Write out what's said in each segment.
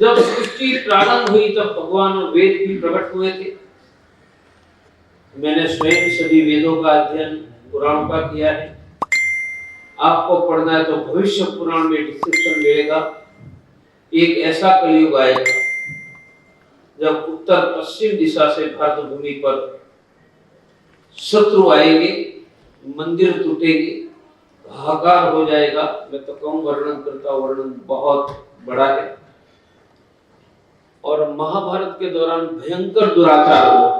जब सृष्टि प्रारंभ हुई तब भगवान और वेद भी प्रकट हुए थे। मैंने स्वयं सभी वेदों का अध्ययन पुराणों का किया है। आपको पढ़ना है तो भविष्य पुराण में डिस्क्रिप्शन मिलेगा। एक ऐसा कलयुग आएगा जब उत्तर पश्चिम दिशा से भारत भूमि पर शत्रु आएंगे, मंदिर टूटेंगे, हाहाकार हो जाएगा। मैं तो कम वर्णन करता, वर्णन बहुत बड़ा है। और महाभारत के दौरान भयंकर दुराचार हुआ।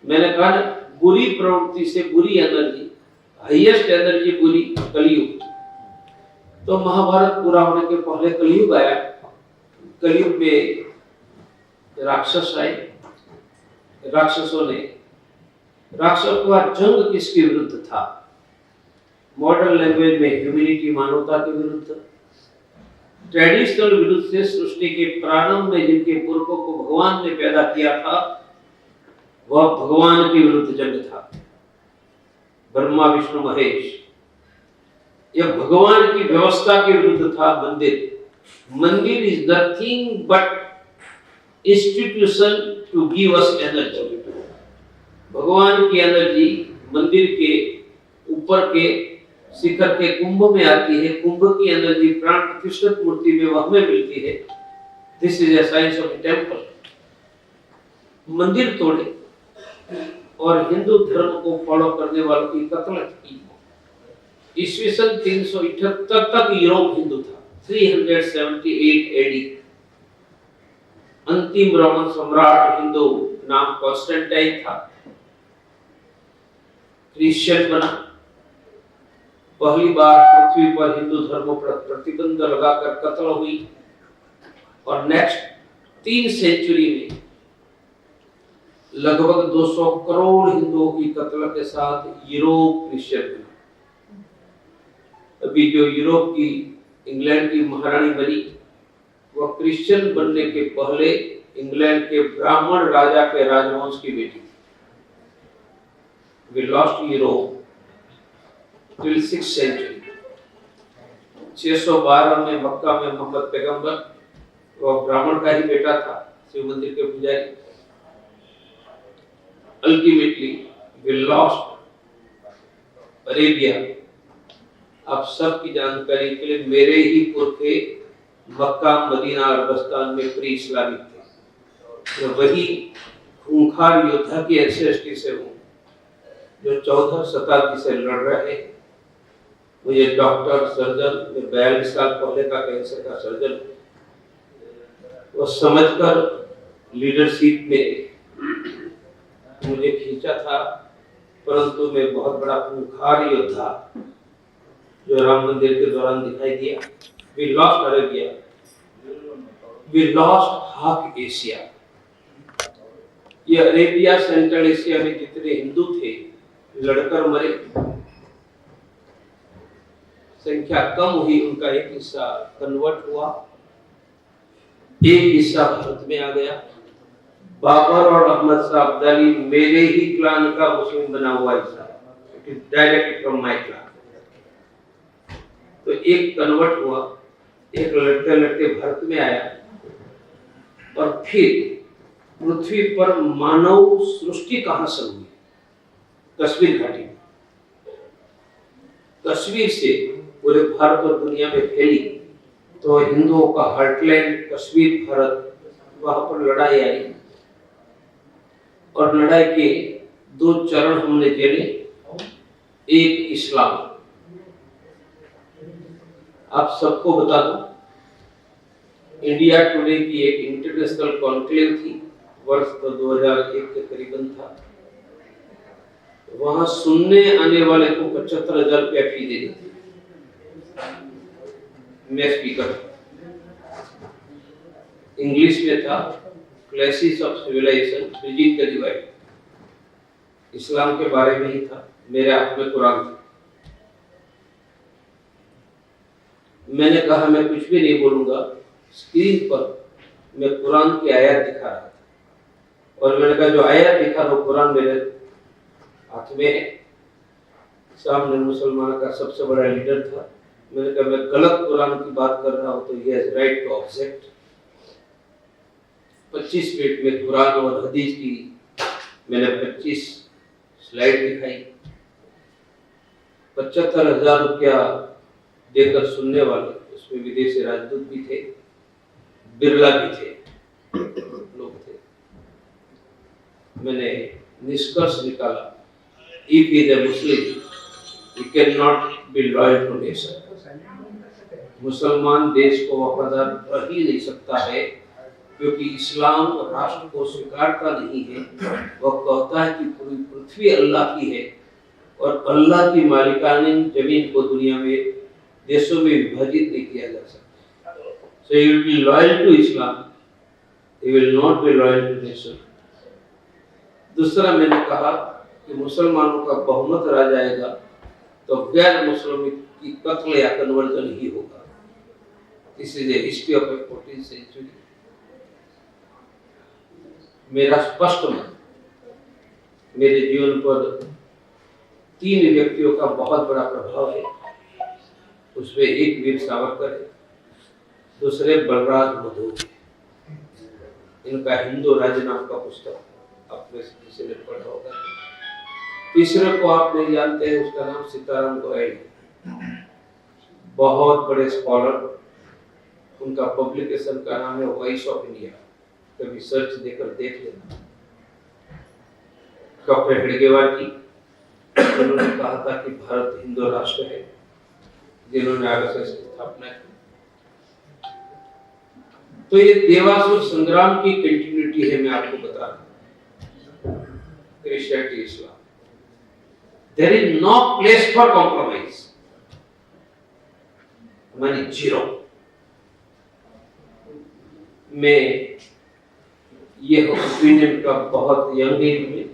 मैंने कहा ना, बुरी प्रवृत्ति से बुरी एनर्जी, हाईएस्ट एनर्जी बुरी कलयुग। तो महाभारत पूरा होने के पहले कलयुग आया। कलयुग में राक्षस आए। राक्षसों का जंग किसके विरुद्ध था? मॉडर्न लैंग्वेज में ह्यूमैनिटी, मानवता के विरुद्ध। ट्रेडिशनल विरुद्ध से सृष्टि के प्रारंभ में जिनके पुरखों को भगवान ने पैदा किया था, वह भगवान के विरुद्ध जंग था। ब्रह्मा विष्णु महेश। यह भगवान की व्यवस्था के विरुद्ध था। Mandir is nothing but institution to give us energy. भगवान की एनर्जी मंदिर के ऊपर के शिखर के कुंभ में आती है। कुंभ की एनर्जी प्राण प्रतिष्ठित मूर्ति में वह में मिलती है। This is A science of temple. मंदिर तोड़े और हिंदू धर्म को फॉलो करने वालों की कत्ल की। ईस्वी सन 378 तक यूरोप हिंदू था। 378 एडी अंतिम रोमन सम्राट हिंदू नाम कॉन्स्टेंटाइन था। क्रिश्चियन बना। पहली बार पृथ्वी पर हिंदू धर्म पर प्रतिबंध लगाकर कत्ल हुई। और नेक्स्ट 3 सेंचुरी में लगभग 200 करोड़ हिंदुओं की कत्ल के साथ यूरोप क्रिश्चियन बना। अभी जो यूरोप की, इंग्लैंड की महारानी बनी, वह क्रिश्चियन बनने के पहले इंग्लैंड के ब्राह्मण राजा के राजवंश की बेटी थी। We lost Europe till 6th century. 612 में मक्का में मोहम्मद पैगंबर, वह ब्राह्मण का ही बेटा था, शिव मंदिर के पुजारी। Ultimately we lost Arabia. आप सबकी जानकारी के लिए, मेरे ही पुरखे मक्का, मदीना और बस्तान में प्री इस्लामिक थे। तो वही खूंखार योद्धा की एंसेस्ट्री से हूँ जो 14 शताब्दी से लड़ रहे हैं। मुझे डॉक्टर, सर्जन, 42 साल पहले का कैंसर का सर्जन, वो समझकर लीडरशिप में मुझे खींचा था। परंतु मैं बहुत बड़ा खूंखार योद्धा जो राम मंदिर के दौरान दिखाई दिया। We lost Arabia. We lost half Asia. ये अरेबिया, सेंट्रल एशिया में जितने हिंदू थे लड़कर मरे। संख्या कम हुई, उनका एक हिस्सा कन्वर्ट हुआ, एक हिस्सा भारत में आ गया। बाबर और अहमद शाह अब्दाली मेरे ही क्लान का मुस्लिम बना हुआ हिस्सा, it is direct from my clan. तो एक कन्वर्ट हुआ, एक लड़ते लड़ते भारत में आया। और फिर पृथ्वी पर मानव सृष्टि कहां से हुई? कश्मीर घाटी में। कश्मीर से पूरे भारत और दुनिया में फैली। तो हिंदुओं का हार्टलैंड कश्मीर, भारत, वहां पर लड़ाई आई। और लड़ाई के 2 चरण हमने झेले। एक इस्लाम। आप सबको बता दूं, इंडिया टुडे की एक इंटरनेशनल कॉन्क्लेव थी, वर्ष 2001 के करीबन था। वहां सुनने आने वाले को 75,000 रुपया फी देनी थी। मैं स्पीकर, इंग्लिश में था, classes of civilisation, bridging the divide. इस्लाम के बारे में ही था। मेरे हाथ में कुरान था। मैंने कहा मैं कुछ भी नहीं बोलूंगा। स्क्रीन पर मैं कुरान की आयत दिखा रहा था और मैंने कहा जो आयत दिखा वो कुरान मेरे हाथ में है। सामने मुसलमान का सबसे बड़ा लीडर था। मैंने कहा मैं गलत कुरान की बात कर रहा हूँ तो he has right to object. 25 minute में कुरान और हदीस की मैंने 25 स्लाइड दिखाई। 75,000 रुपया देकर सुनने वाले, उसमें विदेशी राजदूत भी थे, बिरला भी थे, लोग थे। मैंने निष्कर्ष निकाला, if he is a Muslim he cannot be loyal to nation। मुसलमान देश को वफादार रह ही नहीं सकता है, क्योंकि इस्लाम राष्ट्र को स्वीकारता नहीं है। वह कहता है कि पूरी पृथ्वी अल्लाह की है और अल्लाह की मालिकाने जमीन को दुनिया में देशों में विभाजित नहीं किया जा सकता। So he will be loyal to Islam, he will not be loyal to nation। दूसरा मैंने कहा कि मुसलमानों का बहुमत रह जाएगा तो गैर मुस्लिम की कत्ल या कन्वर्जन ही होगा। This is a history of a 14th century. मेरा स्पष्ट मत, मेरे जीवन पर 3 व्यक्तियों का बहुत बड़ा प्रभाव है। उसमें एक वीर सावरकर है, दूसरे बलराज मधु। इनका हिंदू राज्य नाम का पुस्तक आपने किसी ने पढ़ा होगा। तीसरे को आप नहीं जानते हैं, उसका नाम सीताराम गोयल है, बहुत बड़े स्कॉलर। उनका पब्लिकेशन का नाम है वॉइस ऑफ इंडिया, कभी सर्च देकर देख लेना। डॉक्टर हेडगेवार की, उन्होंने कहा था कि भारत हिंदू राष्ट्र है, जिन्होंने आरएसएस की स्थापना की। तो ये देवासुर संग्राम की कंटिन्यूटी है। मैं आपको बता रहा हूं, Christianity, Islam, there is no place for compromise, मानी 0। मैं ये ओपिनियन का बहुत यंग एज में,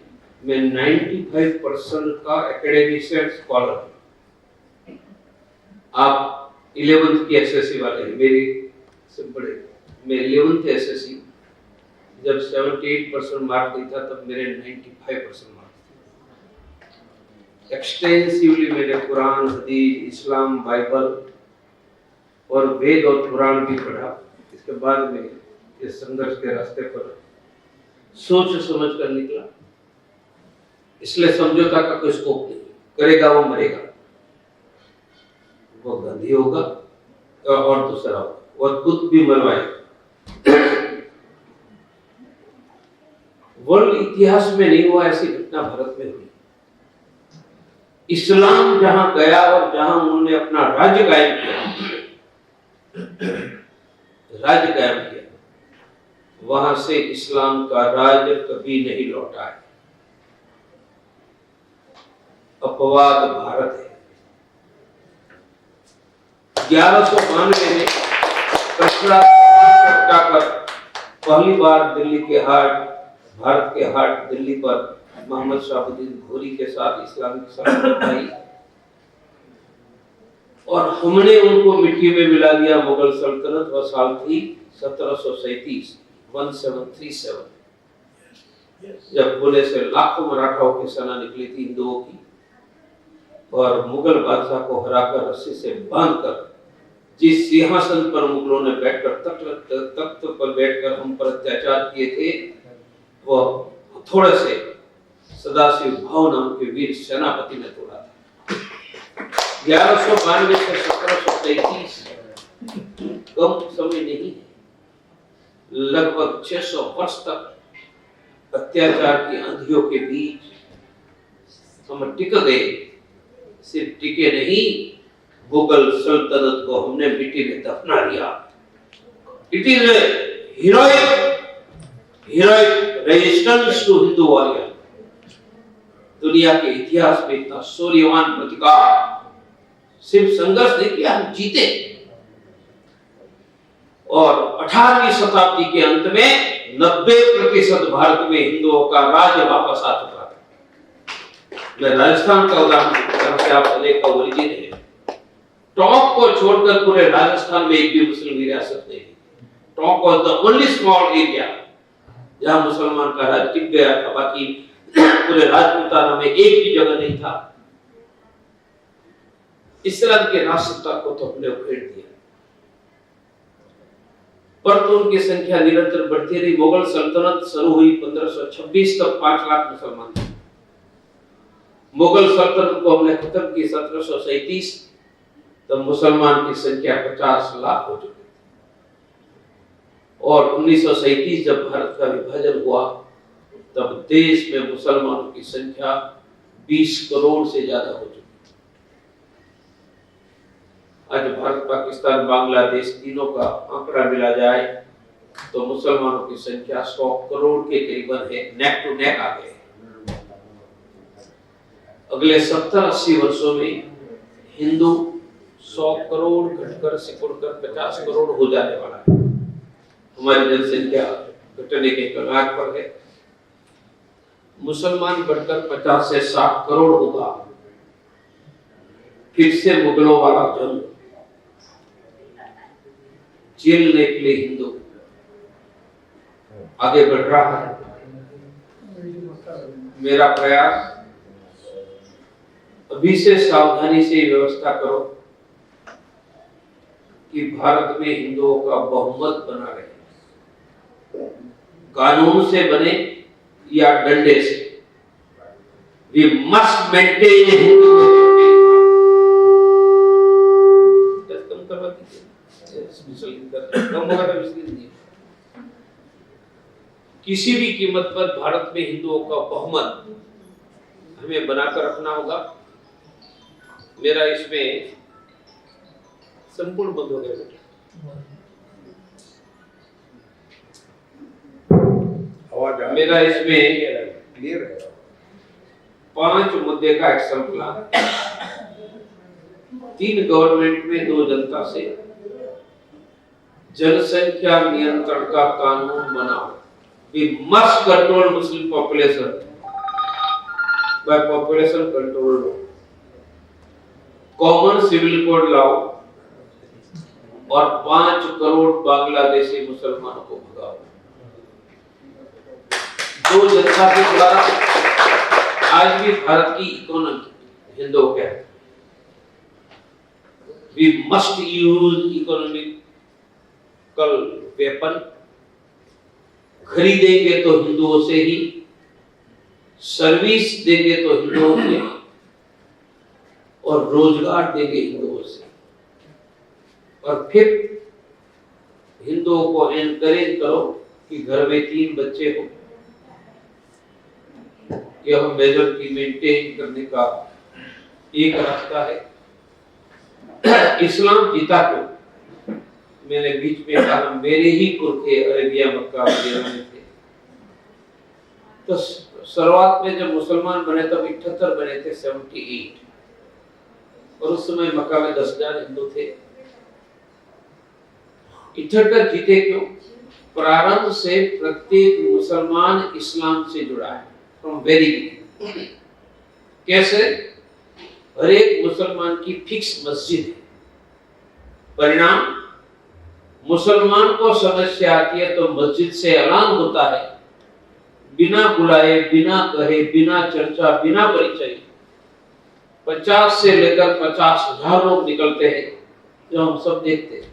मैं 95% का एकेडमिशियन स्कॉलर हूं। आप 11th की एसएससी वाले हैं, मेरी से बड़े। मैं 11th एसएससी जब 78% मार्क नहीं था, तब मेरे 95% मार्क थे। एक्सटेंसिवली मैंने कुरान, हदीस, इस्लाम, बाइबल और वेद और पुराण भी पढ़ा। इसके बाद में इस संघर्ष के रास्ते पर सोच समझ कर निकला। इसलिए समझौता का कोई स्कोप नहीं, करेगा वो मरेगा, वो गांधी होगा और दूसरा होगा, और खुद भी मरवाएगा। वर्ल्ड इतिहास में नहीं हुआ ऐसी घटना भारत में हुई। इस्लाम जहां गया और जहां उन्होंने अपना राज्य कायम किया, वहां से इस्लाम का राज्य कभी नहीं लौटा है। अपवाद भारत है। 1192 में कचरा हटाकर पहली बार दिल्ली के हाट, भारत के हाट दिल्ली पर मोहम्मद शाहबुद्दीन घोरी के साथ इस्लामिक सल्तनत आई और हमने उनको मिट्टी में मिला दिया। मुगल सल्तनत वह साल थी 1737, 1737, जब पुणे से लाखों मराठाओं की सेना निकली थी हिंदुओं की, और मुगल बादशाह को हराकर रस्सी से बांधकर जिस सिंहासन पर मुगलों ने बैठकर तख्त पर बैठकर हम पर अत्याचार किए थे, वह थोड़े से सदाशिव भाव नाम के वीर सेनापति ने तोड़ा था। 1192 से 1733 कम समय नहीं है। लगभग 600 वर्ष तक अत्याचार की आंधियों के बीच हम टिक गए। सिर्फ टिके नहीं, मुगल सल्तनत को हमने मिट्टी में दफना दिया। It is heroic resistance to Hindu warrior. दुनिया के इतिहास में इतना शौर्यवान प्रतिकार, सिर्फ संघर्ष नहीं किया, हम जीते। और 18वीं शताब्दी के अंत में 90% भारत में हिंदुओं का राज्य वापस आ चुका था। मैं राजस्थान का उदाहरण, जहां से आप अनेक का ओरिजिन है, टोंक को छोड़कर पूरे राजस्थान में एक भी मुस्लिम रियासत नहीं। Tonk was the only small area जहां मुसलमान का राज टिक गया था। बाकी पूरे राजपूताना में एक भी जगह नहीं था। इस्लाम के राष्ट्रता को तो हमने उखेड़ दिया। परंतु उनकी संख्या निरंतर बढ़ती रही। मुगल सल्तनत शुरू हुई 1526 तक 5 लाख मुसलमान थे। मुगल सल्तनत को हमने खत्म की 1737, तब मुसलमान की संख्या 50 लाख हो चुकी थी। और 1937 जब भारत का विभाजन हुआ, तब देश में मुसलमानों की संख्या 20 करोड़ से ज्यादा हो चुकी। आज भारत, पाकिस्तान, बांग्लादेश तीनों का आंकड़ा मिला जाए तो मुसलमानों की संख्या 100 करोड़ के करीबन है, नेक टू नेक आ गए। अगले 70-80 वर्षों में हिंदू 100 करोड़ घटकर सिकुड़कर 50 करोड़ हो जाने वाला है। हमारी जनसंख्या घटने के कगार पर है। मुसलमान बढ़कर 50 से 60 करोड़ होगा। फिर से मुगलों वाला जंग झेलने के लिए हिंदू आगे बढ़ रहा है। मेरा प्रयास अभी से सावधानी से व्यवस्था करो कि भारत में हिंदुओं का बहुमत बना रहे, कानून से बने या डंडे से। We must maintain किसी भी कीमत पर भारत में हिंदुओं का बहुमत हमें बनाकर रखना होगा। मेरा इसमें संपूर्ण बंद हो गया बेटा। मेरा इसमें क्लियर है 5 मुद्दे का एक्शन प्लान, 3 गवर्नमेंट में 2 जनता से, जनसंख्या नियंत्रण का कानून बनाओ। We must control Muslim population by population control law, common civil code लाओ और 5 करोड़ बांग्लादेशी मुसलमानों को भगाओ। 2 जनता के द्वारा आज भी भारत की इकोनॉमी हिंदुओं के है। We must use economical weapon, खरीदेंगे तो हिंदुओं से ही, सर्विस देंगे तो हिंदुओं से, और रोजगार देंगे हिंदुओं से। और फिर हिंदुओं को एनकरेज करो कि घर में 3 बच्चे हो। यह मेजॉरिटी मेंटेन करने का एक रास्ता है। इस्लाम जीता क्यों? मैंने बीच में कहा मेरे ही पुरखे अरेबिया, मक्का वगैरह में थे। तो शुरुआत में जब मुसलमान बने तब 78 बने थे, 78, और उस समय मक्का में 10,000 हिंदू थे। 78 जीते क्यों? प्रारंभ से प्रत्येक मुसलमान इस्लाम से जुड़ा है, फ्रॉम वेरी बिगिनिंग। कैसे? हर एक मुसलमान की फिक्स मस्जिद है। परिणाम, मुसलमान को समस्या आती है तो मस्जिद से ऐलान होता है, बिना बुलाए, बिना कहे, बिना चर्चा, बिना परिचय। 50 से लेकर 50,000 लोग निकलते हैं, जो हम सब देखते हैं।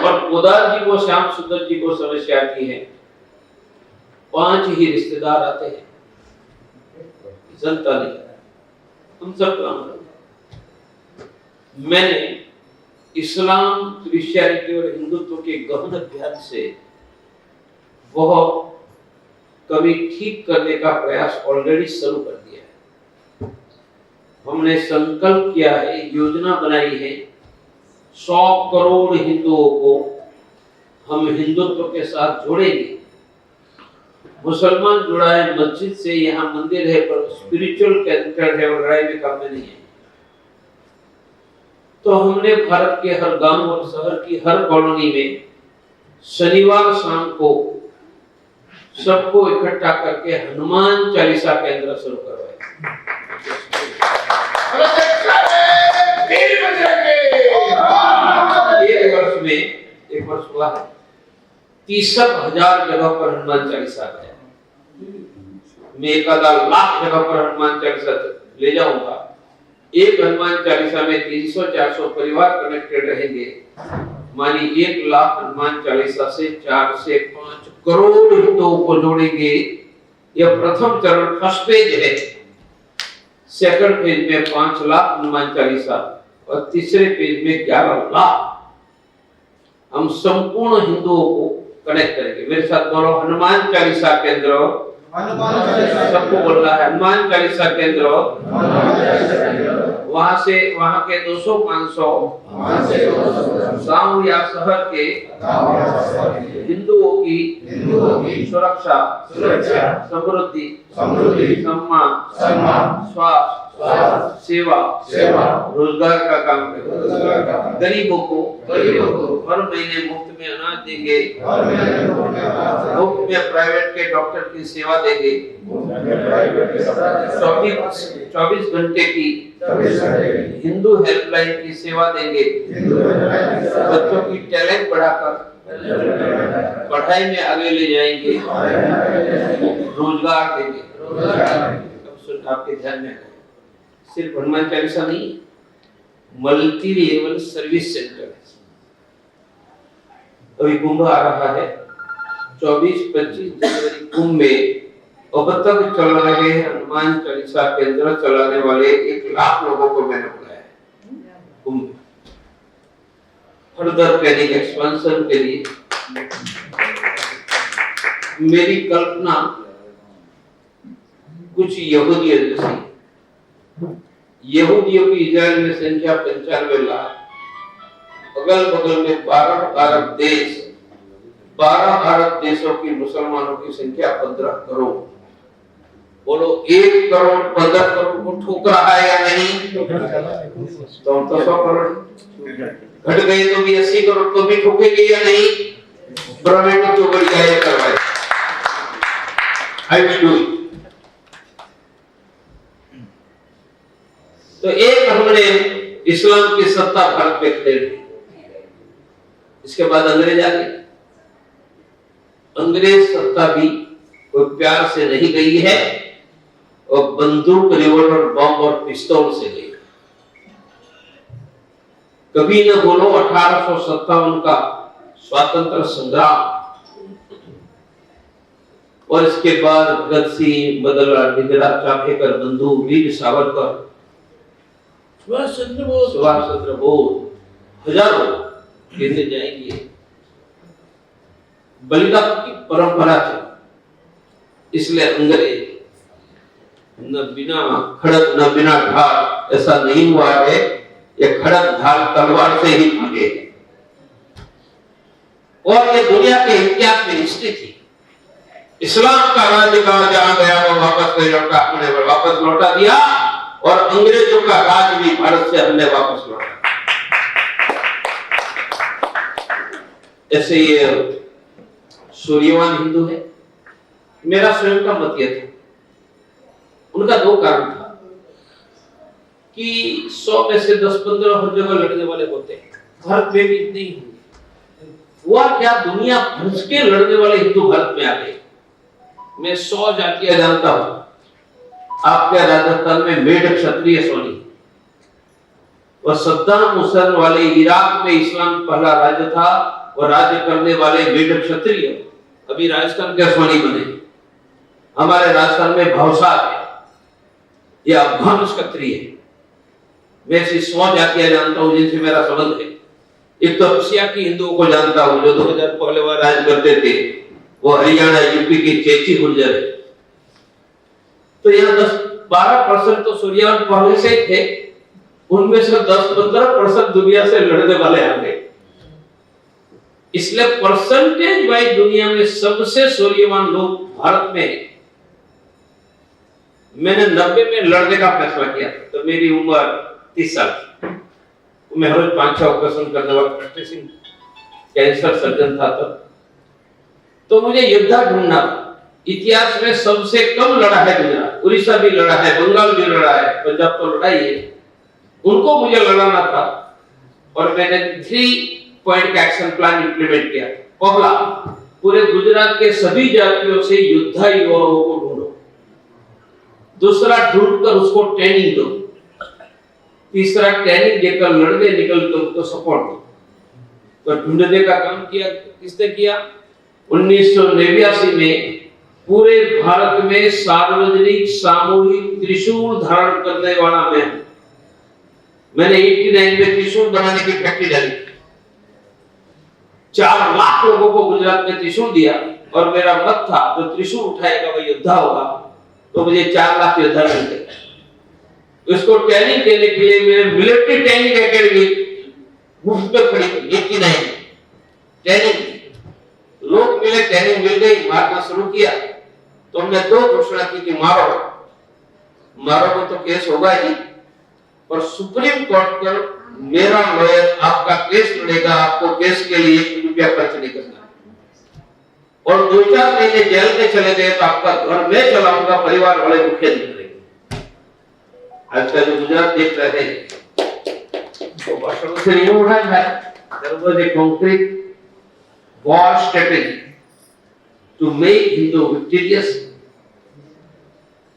और पोदार जी को, श्याम सुंदर जी को समस्या आती है, 5 ही रिश्तेदार आते हैं, जनता नहीं। हम सब काम। मैंने इस्लाम, क्रिश्चियनिटी और हिंदुत्व के गहन अध्ययन से वह कमी ठीक करने का प्रयास ऑलरेडी शुरू कर दिया है। हमने संकल्प किया है, योजना बनाई है, 100 करोड़ हिंदुओं को हम हिंदुत्व के साथ जोड़ेंगे। मुसलमान जुड़ा है मस्जिद से, यहाँ मंदिर है पर स्पिरिचुअल कैरेक्टर है और लड़ाई में काम में नहीं है। तो हमने भारत के हर गांव और शहर की हर कॉलोनी में शनिवार शाम को सबको इकट्ठा करके हनुमान चालीसा केंद्र शुरू करवाया। एक वर्ष हुआ है, 63,000 जगह पर हनुमान चालीसा है। मैं 1 लाख जगह पर हनुमान चालीसा ले जाऊंगा। एक हनुमान चालीसा में 300-400 परिवार कनेक्टेड रहेंगे। मानी 1 लाख हनुमान चालीसा से 4 से 5 करोड़ हिंदुओं को जोड़ेंगे। यह प्रथम चरण फर्स्ट पेज है। सेकंड पेज में 5 लाख हनुमान चालीसा और तीसरे पेज में 11 लाख। हम संपूर्ण हिंदुओं को कनेक्ट करेंगे। मेरे साथ बोलो, हनुमान चालीसा केंद्र। सबको बोलना है, हनुमान चालीसा केंद्र। वहां से वहां के 200-500 गांव या शहर के हिंदुओं की सुरक्षा, समृद्धि, सम्मान, स्वास्थ्य, सेवा, रोजगार का काम करें। गरीबों को हर महीने मुफ्त में अनाज देंगे, मुफ्त में प्राइवेट के डॉक्टर की सेवा देंगे, 24 घंटे की हिंदू हेल्पलाइन की सेवा देंगे, बच्चों की टैलेंट बढ़ाकर पढ़ाई में आगे ले जाएंगे, रोजगार देंगे। आपके ध्यान में सिर्फ हनुमान चालीसा नहीं, मल्टी लेवल सर्विस सेंटर है। अभी कुंभ आ रहा है 24-25 जनवरी। कुंभ में अब तक चल रहे हनुमान चालीसा केंद्र चलाने वाले 1 लाख लोगों को मैंने बुलाया है कुंभ में। फर्दर ट्रेनिंग एक्सपेंशन के लिए मेरी कल्पना कुछ यहूदियों जैसी। यहूदियों की इजराइल में संख्या 95 लाख, अगल बगल में 12 अरब देश, 12 अरब देशों की मुसलमानों की संख्या 15 करोड़। बोलो 1 करोड़ 15 करोड़ को ठोक रहा है या नहीं? तो 100 करोड़ घट गए तो भी 80 करोड़ को भी ठोकेंगे या नहीं? ब्रह्मांड तो बढ़िया है करवाए। I will do it. तो एक हमने इस्लाम की सत्ता भारत पे खड़े। इसके बाद अंग्रेज आ गए। अंग्रेज सत्ता भी कोई प्यार से नहीं गई है और बंदूक, रिवॉल्वर, बम और पिस्तौल से गई। कभी न बोलो 1857 का स्वातंत्र संग्राम और इसके बाद भगत सिंह, बदला ढिंगरा, चापेकर बंधु, वीर सावरकर, सुभाष चंद्र बोस, हजारों गिने जाएंगे। बलिदान की परंपरा थी, इसलिए अंग्रेज न बिना खड़क न बिना ढाल ऐसा नहीं हुआ है। ये खड़क ढाल तलवार से ही भागे और ये दुनिया के इतिहास में हिस्ट्री थी। इस्लाम का राज्यकाल जहां गया वो वापस नहीं लौटा, हमने वापस लौटा दिया और अंग्रेजों का राज भी भारत से हमने वापस लौटा। ऐसे ये सूर्यवान हिंदू है। मेरा स्वयं का मत यह था। उनका 2 कारण था कि 100 में से 10-15 हर जगह लड़ने वाले होते हैं, भारत में भी इतने ही होंगे। हुआ क्या, दुनिया भर के लड़ने वाले हिंदू भारत में आ गए। मैं 100 जातियां जानता हूं। आपके राजस्थान में मेढ़ क्षत्रिय सोनी और सद्दाम हुसैन वाले इराक में इस्लाम पहला राज्य था और राज्य करने वाले मेढ़ क्षत्रिय अभी राजस्थान के सोनी बने। हमारे राजस्थान में भवसार है, यह अफगान क्षत्रिय है। मैं ऐसी 100 जातियां जानता हूं जिनसे मेरा संबंध है। एक तो रसिया की हिंदुओं को जानता हूं जो 2000 पहले वह राज करते थे, वो हरियाणा यूपी की चेची गुर्जर है। तो यहाँ 10-12% तो सूर्यवान पहले से थे, उनमें से 10-15% दुनिया से लड़ने वाले आ गए। इसलिए परसेंटेज वाइज दुनिया में सबसे सूर्यवान लोग भारत में हैं। मैंने 90 में लड़ने का फैसला किया तो मेरी उम्र 30 साल थी। मैं रोज 5-6 ऑपरेशन करने वाला प्रैक्टिसिंग कैंसर सर्जन था तो मुझे योद्धा ढूंढना था। इतिहास में सबसे कम लड़ा है गुजरात, उड़ीसा भी लड़ा है, बंगाल भी लड़ा है, पंजाब तो लड़ा ही है। उनको मुझे लड़ाना था और मैंने 3 पॉइंट का एक्शन प्लान इंप्लीमेंट किया। पहला, पूरे गुजरात के सभी जातियों से योद्धा युवाओं को ढूंढो। दूसरा, ढूंढकर उसको ट्रेनिंग दो। तीसरा, ट्रेनिंग देकर लड़ने निकल तो उसको सपोर्ट दो। पर ढूंढने का काम किया किसने किया? 1989 में पूरे भारत में सार्वजनिक सामूहिक त्रिशूल धारण करने वाला मैंने 89 में त्रिशूल बनाने की फैक्ट्री डाली। 4 लाख लोगों को गुजरात में त्रिशूल दिया और मेरा मत था जो त्रिशूल उठाएगा वह योद्धा होगा, तो मुझे 4 लाख योद्धा मिल गए। इसको ट्रेनिंग देने के लिए मैंने मिलिट्री ट्रेनिंग एकेडमी मुफ्त में खड़ी की 89 ट्रेनिंग लोग मिले, ट्रेनिंग मिल गई, मारना शुरू किया तो हमने 2 घोषणा की कि मारो तो केस होगा ही, और सुप्रीम कोर्ट पर मेरा लॉयर आपका केस लड़ेगा, आपको केस के लिए 1 रुपया खर्च नहीं करना, और 2-4 महीने जेल में चले गए तो आपका घर मैं चलाऊंगा, परिवार वाले भूखे नहीं रहेंगे। आजकल जो गुजरात देख रहे हैं वो वर्षों से नहीं उड़ा है। There was a concrete war strategy to make Hindu victorious।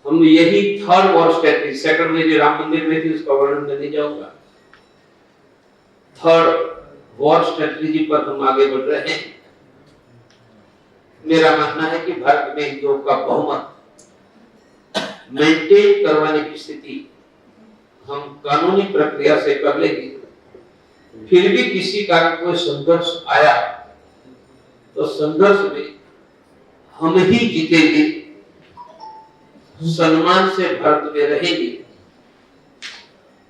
हम यही 3rd war strategy, 2nd में जो राम मंदिर में थी उसका वर्णन करने जाऊंगा, 3rd war strategy पर हम आगे बढ़ रहे हैं। मेरा मानना है कि भारत में हिंदुओं का बहुमत मेंटेन करवाने की स्थिति हम कानूनी प्रक्रिया से कर लेंगे। फिर भी किसी कारण कोई संघर्ष आया तो संघर्ष में हम ही जीतेंगे, सम्मान से भारत में रहेंगे।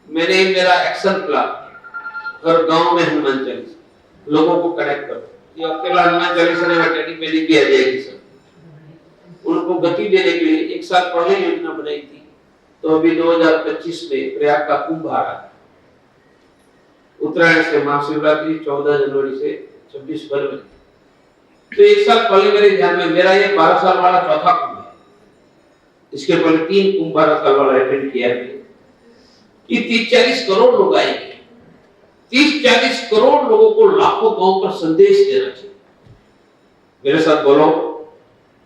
मैंने मेरा एक्शन प्लान हर गांव में हनुमान चालीसा लोगों को कनेक्ट करो, ये अकेला हनुमान चालीसा नहीं ट्रेनिंग में नहीं किया जाएगी सर, उनको गति देने के लिए 1 साल पहले योजना बनाई थी। तो अभी 2025 में प्रयाग का कुंभ आ रहा है, उत्तरायण से महाशिवरात्रि 14 जनवरी से 26 फरवरी, तो 1 साल पहले मेरे ध्यान में मेरा ये 12 साल वाला चौथा कुंभ है। इसके पहले 3 कुंभ 12 साल वाला अटेंड किया है। ये 30-40 करोड़ लोग आएंगे, 30-40 करोड़ लोगों को लाखों गांव पर संदेश देना चाहिए। मेरे साथ बोलो,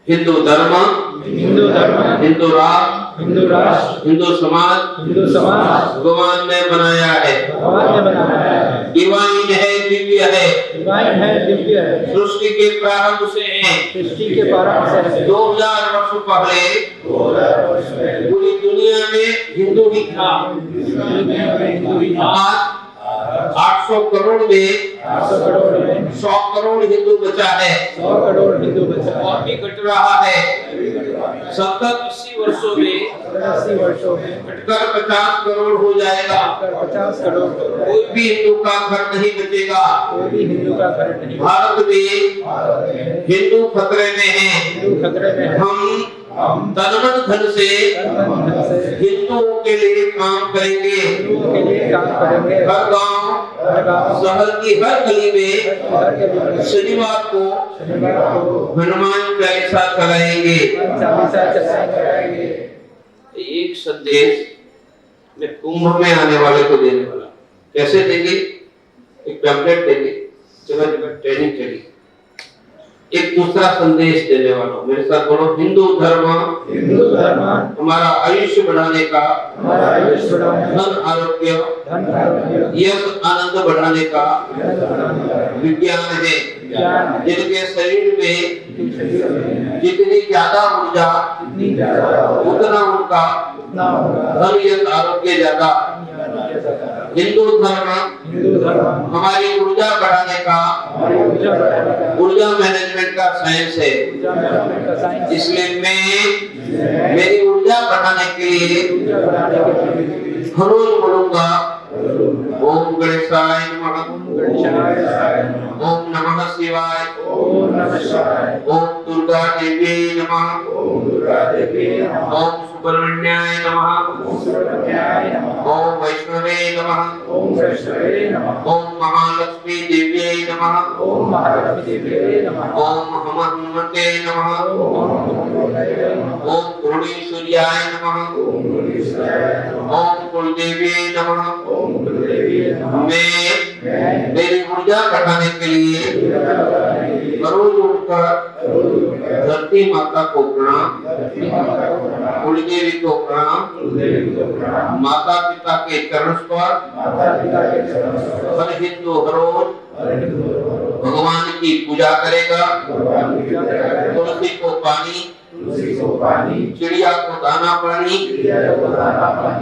हिंदू धर्म, हिंदू राष्ट्र, हिंदू समाज भगवान ने बनाया है, डिवाइन है, दिव्य है, सृष्टि के प्रारंभ से है, 2000 वर्षों पहले पूरी दुनिया में हिंदू ही था। आज 800 करोड़ में 100 करोड़ हिंदू बचा है, और भी घट रहा है। 70-80 वर्षों में घटकर 50 करोड़ हो जाएगा। कोई भी हिंदू का घर नहीं बचेगा। भारत में हिंदू खतरे में है। हम तन मन धन से हिंदुओं के लिए काम करेंगे। हर गांव, शहर की हर गली में शनिवार को हनुमान चालीसा चलाएंगे। एक संदेश मैं कुंभ में आने वाले को देने वाला। कैसे देंगे? एक पैम्फलेट देंगे, जगह जगह ट्रेनिंग चलेगी। एक दूसरा संदेश देने वाला हूं। मेरे साथ बोलो, हिंदू धर्म हमारा आयुष्य बढ़ाने का, धन आरोग्य, यश आनंद बढ़ाने का विज्ञान है। जिनके शरीर में जितनी ज्यादा ऊर्जा उतना उनका धन यश आरोग्य ज्यादा। हिंदू धर्म हमारी ऊर्जा बढ़ाने का, ऊर्जा मैनेजमेंट का साइंस है। इसलिए मैं मेरी ऊर्जा बढ़ाने के लिए हर रोज बोलूंगा, ओम गणेशाय नमः, ओम नमः शिवाय, ओम दुर्गा देवी नमः, ओम सुब्रह्मण्याय नमः, ओम वैष्णवे नमः, ओम महालक्ष्मी देव्यै नमः, ओम हनुमते नमः, ओम पूर्णेश्वर्याय नमः, ओम कुलदेवी नमः। मैं मेरी ऊर्जा बढ़ाने के लिए रोज उठकर धरती माता को प्रणाम, कुल देवी को प्रणाम, माता पिता के चरण स्पर्श, हर हिंदू हर रोज भगवान की पूजा करेगा। तुलसी को पानी, चिड़िया को दाना पानी,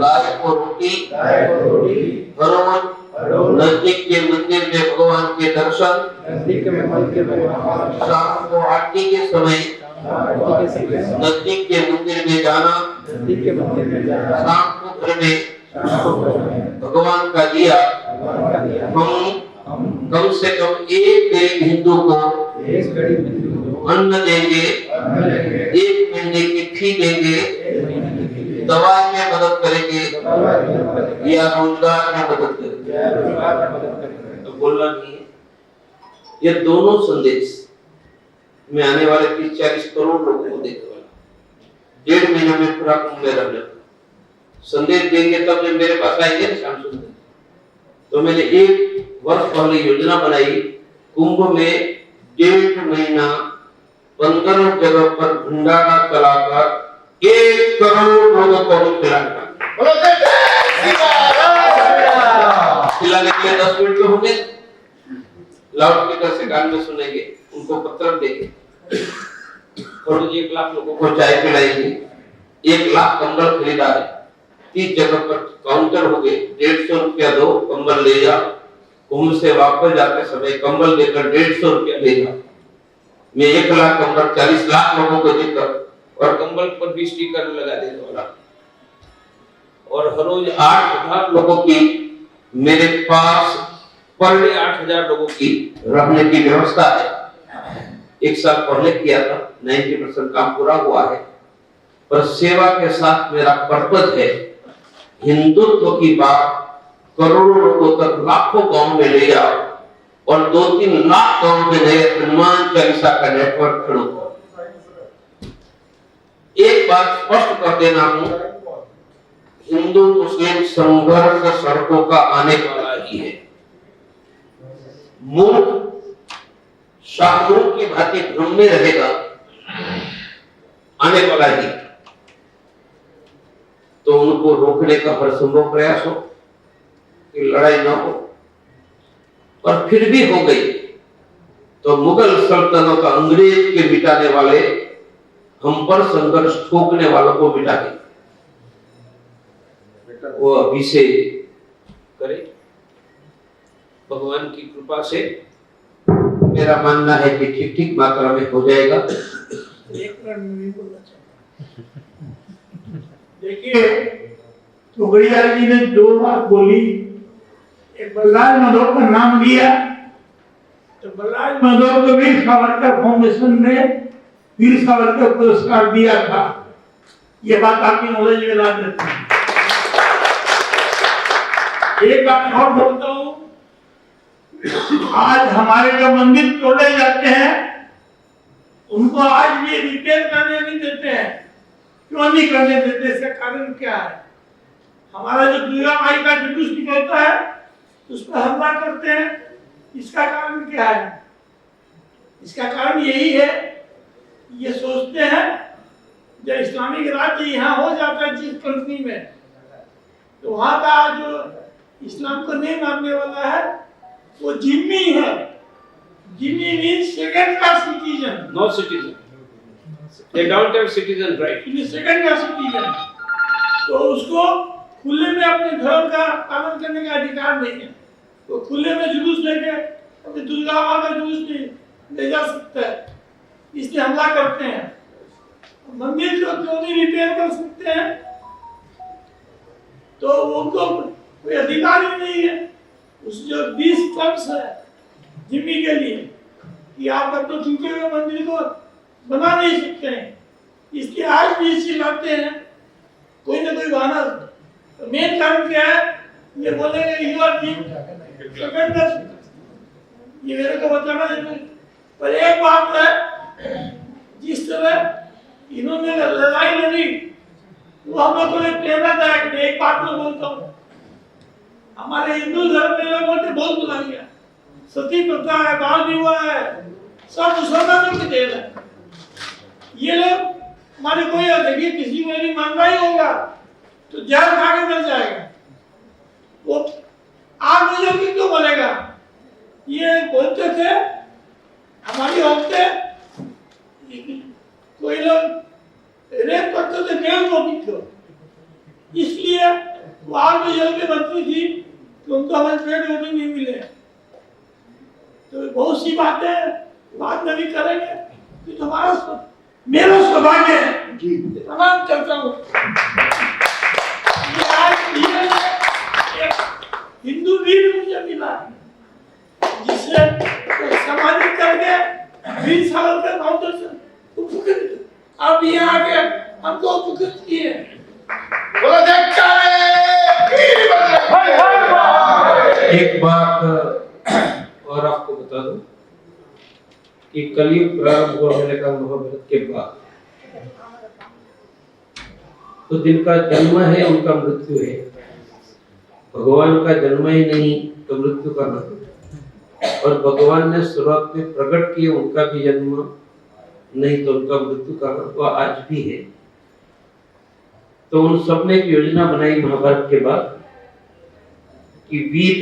गाय को रोटी, नजदीक के मंदिर में भगवान के दर्शन, शाम को आरती के समय नजदीक के मंदिर में जाना, शाम को घर में भगवान का दिया। हम कम से कम एक गरीब हिंदू को अन्न देंगे, एक महीने की फी देंगे, दवाई में मदद करेंगे या रोजगार में मदद करेंगे। तो बोलना नहीं है। ये दोनों संदेश में आने वाले 30-40 करोड़ लोगों को देने वाला, 1.5 महीना में पूरा कुंभ में रहने संदेश देंगे तब जब मेरे पास आएंगे ना शाम सुंदर। तो मैंने 1 वर्ष पहले योजना बनाई, कुंभ में 1.5 महीना 15 जगह पर भंडारा चलाकर 1 करोड़ लोगों को खिलाना। खिलाने के लिए 10 मिनट तो होंगे, लाउड स्पीकर से कान में सुनेंगे, उनको पत्र देंगे, और 1 लाख लोगों को चाय पिलाएंगे, 1 लाख कंबल खरीदा है, 30 जगह पर काउंटर हो गए, 150 रुपया दो कंबल ले जा, कुंभ से वापस जाते समय कंबल देकर 150 रुपया ले जा। मैं 1 लाख कंबल 40 लाख लोगों को देकर और कंबल पर भी स्टिकर लगा देने वाला, और हर रोज 8,000 लोगों की मेरे पास पर डे 8,000 लोगों की रहने की व्यवस्था है। 1 साल पहले किया था, 90% काम पूरा हुआ है। पर सेवा के साथ मेरा पर्पज है हिंदुत्व की बात करोड़ों लोगों तक, लाखों गांव में ले जाओ और 2-3 लाख गांव में नए हनुमान चालीसा का नेटवर्क खड़ा करो। एक बात स्पष्ट कर देना हूं, हिंदू मुस्लिम संघर्ष सड़कों का आने वाला ही है। मुल्क शाहरुख की भांति भ्रम में रहेगा, आने वाला ही। तो उनको रोकने का हर संभव प्रयास हो कि लड़ाई ना हो, और फिर भी हो गई तो मुगल सल्तनत अंग्रेज के मिटाने वाले हम पर संघर्ष ठोकने वालों को मिटा दें। वो अभी से करे, भगवान की कृपा से मेरा मानना है कि ठीक ठीक मात्रा में हो जाएगा। देखिए, तोगड़िया जी ने 2 बात बोली। एक बल्लाज माधव का नाम लिया, तो बल्लाज माधव को वीर सावरकर फाउंडेशन ने वीर सावरकर पुरस्कार दिया था। ये बात आपकी नॉलेज में ला देते हैं। एक बात और बोलता हूँ, आज हमारे जो मंदिर तोड़े जाते हैं उनको आज भी रिपेयर करने नहीं देते हैं। क्यों नहीं करने देते? इसका कारण क्या है? हमारा जो दुर्गा माई का जुलूस निकलता है उस पर हमला करते हैं। इसका कारण क्या है? इसका कारण यही है, ये सोचते हैं जब इस्लामिक राज्य यहाँ हो जाता है जिस कंट्री में, तो वहाँ का जो इस्लाम को नहीं मानने वाला है वो जिम्मी है। जिम्मी means second class citizen, no citizen, they don't have citizen right, second class citizen. तो उसको खुले में अपने धर्म का पालन करने का अधिकार नहीं है। तो खुले में जुलूस लेके अपनी दुर्गा माँ का जुलूस नहीं ले जा सकता है, इसलिए हमला करते हैं। मंदिर को क्यों नहीं रिपेयर कर सकते हैं? तो उनको कोई अधिकार ही नहीं है। उस जो 20 टर्म्स है जिम्मी के लिए कि आप अपने टूटे हुए मंदिर को बना नहीं सकते हैं, इसलिए आज भी चिल्लाते हैं कोई ना कोई बहाना। मेन कारण क्या है? ये बोलेंगे यू आर ये मेरे को बताना है। पर एक बात है, जिस तरह इन्होंने लड़ाई लड़ी वो हम लोग को प्रेरणादायक है। एक बात मैं बोलता हूँ, हमारे हिंदू धर्म में लोगों ने बहुत बुला लिया सती प्रथा है, बाल विवाह है, सब मुसलमानों की देन है। ये लोग हमारे कोई देखिए किसी में भी महंगाई होगा तो जहर खा के मर जाएगा, वो आग बुझल की क्यों बोलेगा। ये बोलते थे हमारी औरतें, कोई लोग रेप करते थे नेल रोटी को, इसलिए वो आग में जल के मरती थी कि उनको हमारे पेट रोटी नहीं मिले। तो बहुत सी बातें बाद में भी करेंगे कि तुम्हारा मेरा सौभाग्य है तमाम चर्चा हूँ। हिंदू वीर मुझे मिला जिसे समाजिक करके 20 साल के फाउंडेशन उपकृत, अब यहाँ आके हमको उपकृत किए। एक बात और आपको बता दूं कि कलयुग प्रारंभ हुआ मैंने कहा महाभारत के बाद, तो जिनका जन्म है उनका मृत्यु है। भगवान का जन्म ही नहीं तो मृत्यु का नहीं, और भगवान ने शुरुआत में प्रकट किए उनका भी जन्म नहीं तो उनका मृत्यु का तो आज भी है। तो उन सबने एक योजना बनाई महाभारत के बाद कि वीर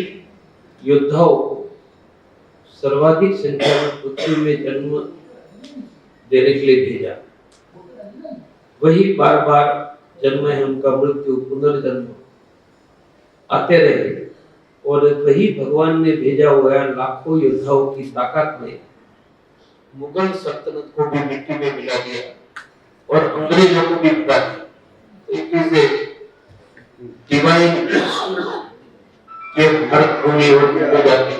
योद्धाओं को सर्वाधिक संख्या में पृथ्वी में जन्म देने के लिए भेजा। वही बार बार जन्म है उनका मृत्यु पुनर्जन्म आते रहे, और वही भगवान ने भेजा हुआ है लाखों योद्धाओं की ताकत ने मुगल सल्तनत को भी मिट्टी में मिला दिया और अंग्रेजों को भी मिला दिया। डिवाइन के भारत भूमि और जाती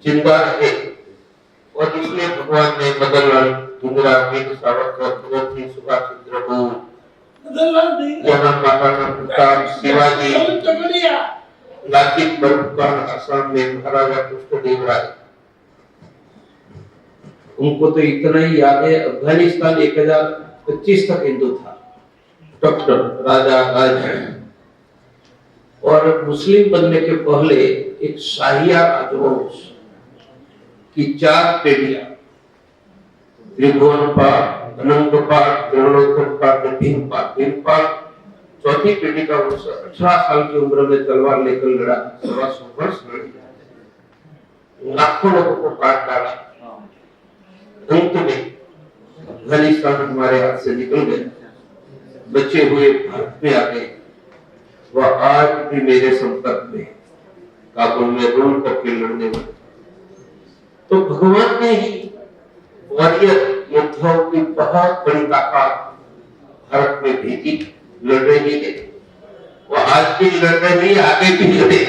जिंदा है, और इसलिए भगवान ने मदनलाल धिंगरा, वीर सावरकर, भगत सिंह, सुभाष चंद्र बोस, यहाँ महाराणा प्रताप, शिवाजी, लाचित बरफुखान असम में, महाराजा कृष्णदेव राय, उनको तो इतना ही याद है। अफगानिस्तान 1025 तक हिंदू था, डॉक्टर राजा राजा, और मुस्लिम बनने के पहले एक शाहिया राजवंश की 4 पीढ़ियां, त्रिभुवनपाल, अनंतपाल, त्रिलोचनपाल, भीमपाल, चौथी पीढ़ी का वर्ष 18 साल की उम्र में तलवार लेकर लड़ा, 125 वर्ष लड़ी, लाखों लोगों को काट डाला। अंत में अफगानिस्तान हमारे हाथ से निकल गया, बचे हुए भारत में आ गए। वह आज भी मेरे संपर्क में, काबुल में रोल करके लड़ने वाले। तो भगवान ने ही वॉरियर योद्धाओं की बहुत बड़ी ताकत भारत में भेजी, लड़ रही है। वो आज भी लड़ रही है, आगे भी लड़े,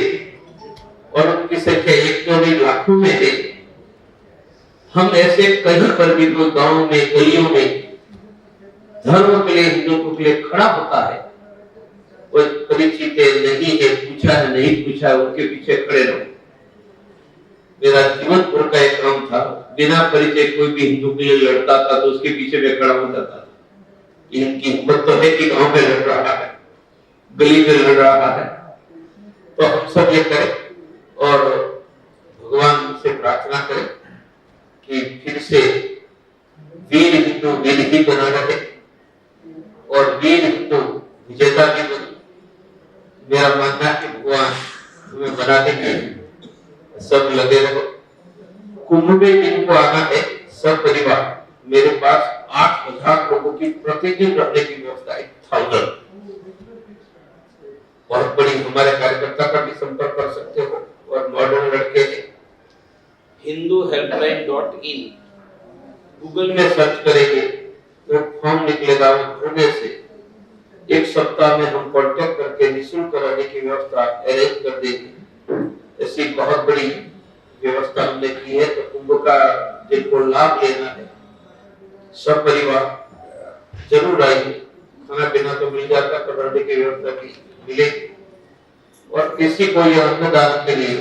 और उनकी संख्या 1-2 लाखों में है। हम ऐसे कहीं पर भी कोई गांव में, गलियों में धर्म के लिए, हिंदुत्व के लिए खड़ा होता है, कोई परिचित नहीं है, पूछा है नहीं पूछा है, उनके पीछे खड़े रहो। मेरा जीवनपुर का एक काम था, बिना परिचय कोई भी हिंदू के लिए लड़ता था तो उसके पीछे में खड़ा हो जाता था। इनकी हिम्मत तो है कि गांव में लड़ रहा है, गली में लड़ रहा है। तो हम सब ये करें और भगवान से प्रार्थना करें कि फिर से वीर हिंदू वीर ही बना रहे और वीर हिंदू विजेता भी बने। मेरा मानना है कि भगवान हमें बना देंगे, सब लगे रहो। कुंभ में जिनको आना है सब परिवार, मेरे पास 8000 लोगों की प्रतिदिन रहने की व्यवस्था है, 1000 बहुत बड़ी। हमारे कार्यकर्ता का भी संपर्क कर सकते हो, और मॉडर्न लड़के hinduhelpline.in गूगल में सर्च करेंगे तो फॉर्म निकलेगा, भरने से 1 सप्ताह में हम कांटेक्ट करके निःशुल्क कराने की व्यवस्था अरेंज कर देंगे। ऐसी बहुत बड़ी व्यवस्था हमने की है। तो कुंभ का जिनको लाभ लेना है सब परिवार जरूर आइए, खाना पीना तो मिल जाता, पर रहने की व्यवस्था भी मिलेगी। और किसी को यह अन्नदान के लिए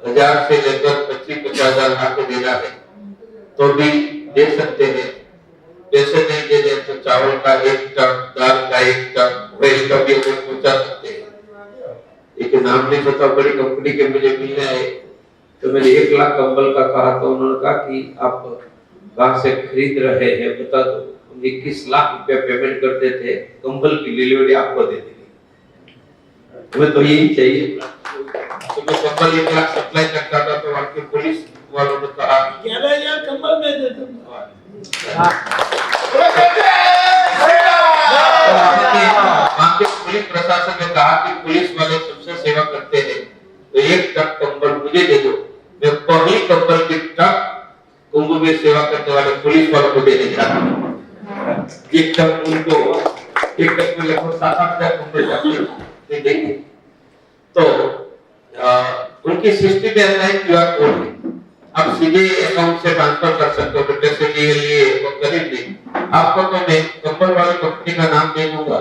1000 से लेकर 25-50 हजार ला के देना है तो भी दे सकते हैं। पैसे नहीं दे दे तो चावल का 1 टन, दाल का 1 टन, ऑयल का भी अगर पहुंचा सकते हैं। एक नाम नहीं पता, बड़ी कंपनी के मुझे मिलने आए तो तो मैंने 1 लाख कंबल का कहा तो उन्होंने कहा कि आप कहाँ से खरीद रहे हैं बता दो। 21 लाख रुपया पेमेंट करते थे, कंबल की डिलीवरी आपको दे देंगे। तुम्हें तो यही चाहिए। तो मैं कंबल 1 लाख सप्लाई करता था तो आपके पुलिस वालों ने कहा 11,000 कंबल में दे दूंगा। वहाँ के पुलिस प्रशासन ने कहा कि पुलिस वाले सबसे सेवा करते हैं, तो 1 ट्रक कंबल मुझे दे दो। मैं पहली कंबल की ट्रक कुंभ में सेवा करने वाले पुलिस वालों को देने जा रहा हूँ। एक ट्रक उनको, एक ट्रक में लगभग 7-8 हजार कंबल जाते हैं। देखिए तो उनकी सिस्टम में ऐसा है QR कोड है, आप सीधे अकाउंट से ट्रांसफर कर सकते हो। तो पैसे लिए वो गरीब नहीं, आपको तो मैं कंबल वाली कंपनी का नाम दे दूंगा,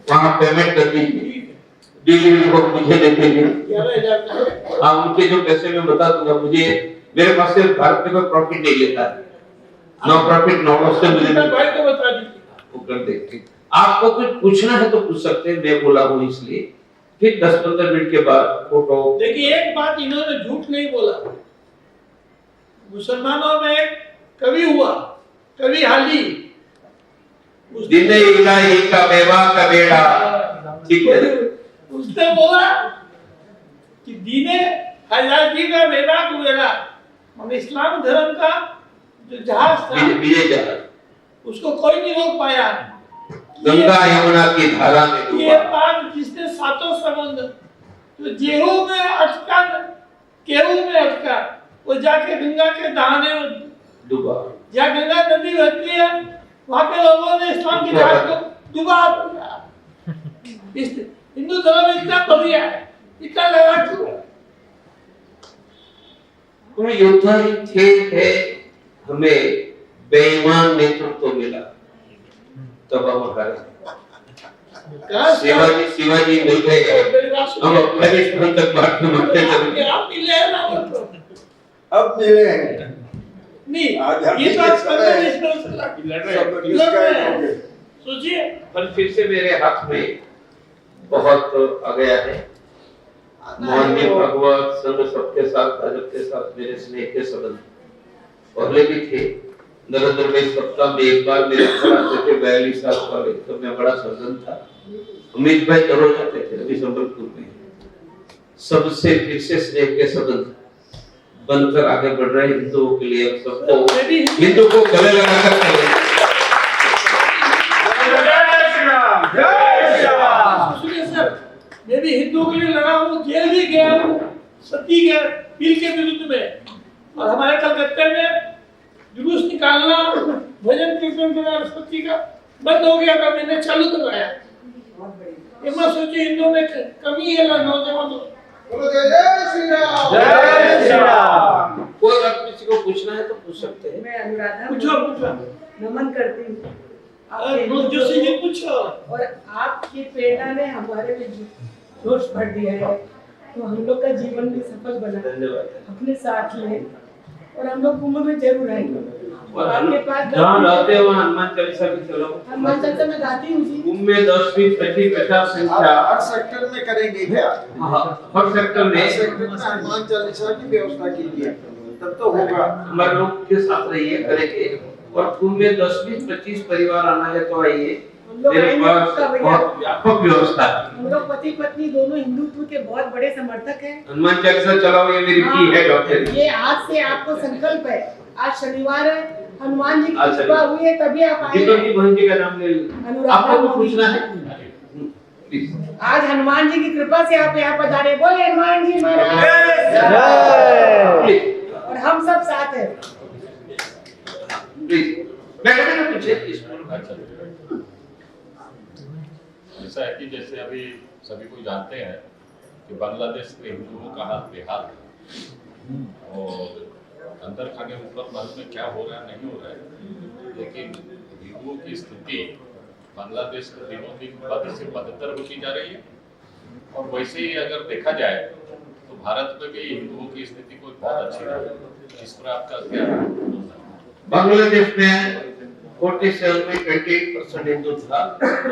वहाँ पेमेंट कर दीजिए, डिलीवरी को मुझे दे दीजिए। हाँ, उनके जो पैसे मैं बता दूंगा। मुझे मेरे पास से भारत में कोई प्रॉफिट नहीं लेता है, नो प्रॉफिट नो लॉस से मुझे बता दीजिए, वो कर देंगे। आपको कुछ पूछना है तो पूछ सकते हैं, मैं बोला हूँ इसलिए। फिर 10-15 मिनट के बाद फोटो। देखिए एक बात इन्होंने झूठ नहीं बोला। मुसलमानों में एक कवि हुआ, कवि हाली, दिन इलाही का मेवा का बेड़ा, ठीक है, उसने बोला कि दीने हयाती का मेवा का बेड़ा, हम इस्लाम धर्म का जो जहाज था, विजय जहाज, उसको कोई नहीं रोक पाया। गंगा यमुना की धारा में ये बात जिसने 7 समुद्र तो जेहू में अटका, केहू में अटका, वो जाके गंगा के दहाने डूबा। जहाँ गंगा नदी बहती है वहाँ के लोगों ने इस्लाम की जहाज को डुबा दिया। हिंदू धर्म इतना बढ़िया है, इतना लड़ाकू है। तो योद्धा थे, हमें बेईमान नेतृत्व मिला तब हम हारे। शिवाजी मिल गए, हम अफगानिस्तान तक बात में मरते चले। आप मिले ना, अब मिले हैं नहीं, ये तो सोचिए। पर फिर से मेरे हाथ में बहुत आ गया है। मोहन भगवत संघ सबके साथ, भाजपा के साथ मेरे स्नेह के संबंध पहले भी थे। नरेंद्र भाई सप्ताह में एक बार मेरे घर आते थे, 42 साल वाले, तो मैं बड़ा सर्जन था। अमित भाई जरूर आते थे अभी संबलपुर में। सबसे फिर से स्नेह के संबंध बनकर आगे बढ़ रहे हिंदुओं के लिए। सबको हिंदू को गले लगाकर चले। मैं भी हिंदुओं के लिए लड़ा हूँ, जेल भी गया हूँ, सती गया बिल के विरुद्ध में। और हमारे कलकत्ते में जुलूस निकालना, भजन कीर्तन करना सती का बंद हो गया था, मैंने चालू करवाया। ये मैं सोची हिंदुओं में कमी है ना, नौजवानों। जय श्री राम। जय श्री राम। कोई अगर किसी को पूछना है तो पूछ सकते हैं। मैं अनुराधा पूछो। नमन करती हूँ जोशी जी पूछो। और आपकी प्रेरणा ने हमारे में जोश भर दिया है, तो हम लोग का जीवन भी सफल बना। धन्यवाद। अपने साथ ले और हम लोग कुंभ में जरूर आएंगे। और आपके पास जहाँ रहते हो हनुमान चालीसा भी चलो। हनुमान चालीसा में गाती हूँ जी। कुंभ में 10, 20, 25, 50 संख्या हर सेक्टर में करेंगे क्या? हर सेक्टर में हनुमान चालीसा की व्यवस्था कीजिए, तब तो होगा। हमारे लोग के साथ रहिए, करेंगे। और कुंभ में 10, 20, 25 परिवार आना है तो आइए, मेरे पास बहुत व्यापक व्यवस्था है। हम लोग पति पत्नी दोनों हिंदुत्व के बहुत बड़े समर्थक हैं। हनुमान चालीसा चलाओ, ये मेरी की है डॉक्टर। ये आज से आपको संकल्प है, आज शनिवार है, हनुमान जी की कृपा हुई है तभी आप आए जितों की बहन जी का नाम ले। अनुराधा आपको कुछ मोदी। पूछना है प्लीज। आज हनुमान जी की कृपा से आप यहाँ पधारे। बोले हनुमान जी महाराज प्लीज और हम सब साथ हैं। प्लीज बैठे ना पूछे प्लीज। ऐसा है कि जैसे अभी सभी को जानते हैं कि बांग्लादेश के हिंदुओं का हाल बेहाल है और अंदर खाने ऊपर महल में क्या हो रहा है नहीं हो रहा है, लेकिन हिंदुओं की स्थिति बांग्लादेश में दिनों दिन बद से बदतर होती जा रही है। और वैसे ही अगर देखा जाए तो भारत में भी हिंदुओं की स्थिति कोई बहुत अच्छी नहीं है। इस पर आपका क्या? बांग्लादेश में 47 में 28% हिंदू था,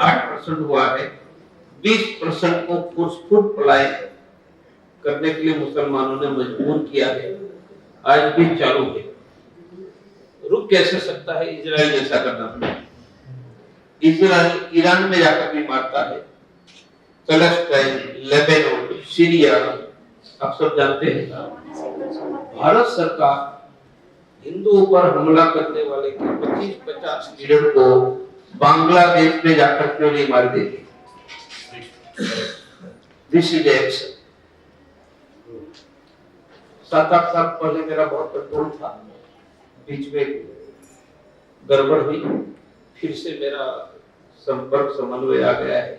8% हुआ है। 20% को फुट पलायन करने के लिए मुसलमानों ने मजबूर किया है। आज भी चालू है। रुक कैसे सकता है? इजराइल ऐसा करना पड़ा। इजराइल ईरान में जाकर भी मारता है, पैलेस्टाइन, लेबनान, सीरिया, आप सब जानते हैं। भारत सरकार हिंदुओं पर हमला करने वाले के 25-50 लीडर को बांग्लादेश में जाकर क्यों नहीं मार देती? This is action. 7-8 साल पहले मेरा बहुत कंट्रोल था, बीच में गड़बड़ हुई, फिर से मेरा संपर्क समन्वय आ गया है,